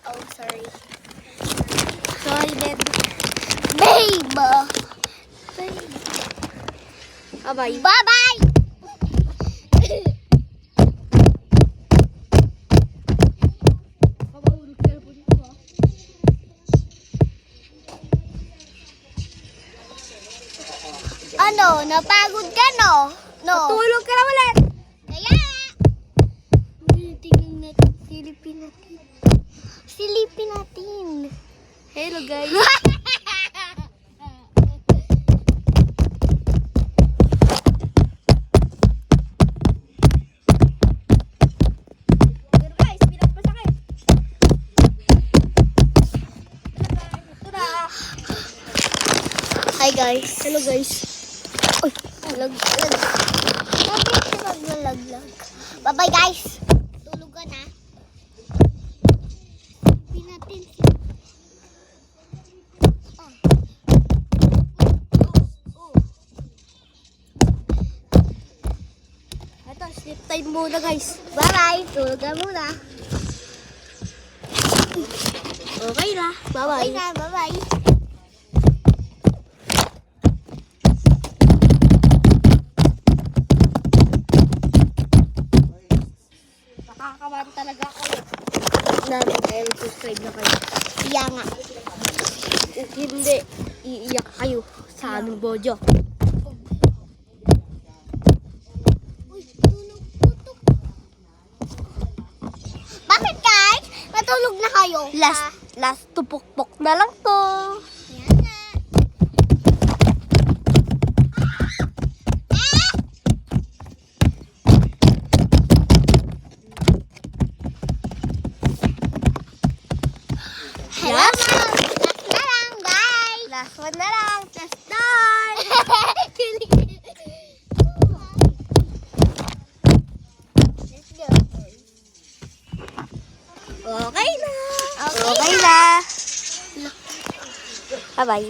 Oh, sorry. Sorry, babe. Babe! Bye-bye. Bye-bye! Ano? Napagod ka, no? No. Tulog ka na ulit. Kaya nga. Tingnan natin. Silipin natin. Silipin natin. Hello, guys. Pero guys, pinagpasakit. Hi, guys. Hello, guys. Uy, lag-lag. Bakit ka naglalaglag? Bye-bye, guys. Tulog ka na. Silipin natin. Ito, sleep time muna, guys. Bye-bye. Tulog ka muna. Okay na. Bye Bye-bye. na. Bye-bye. Nakakabahan talaga ako. Namin kayo, subscribe na kayo. Kaya nga. Kung hindi, iiyak kayo sa aming bojo. Uy, tulog, tutok. Bakit, guys? Natulog na kayo? Last tupukpok na lang to. Yan nga. Hello, Last? Mom. Last na lang, guys. Last one na lang. Just done. Let's go. Okay na. Okay Okay na. Bye-bye.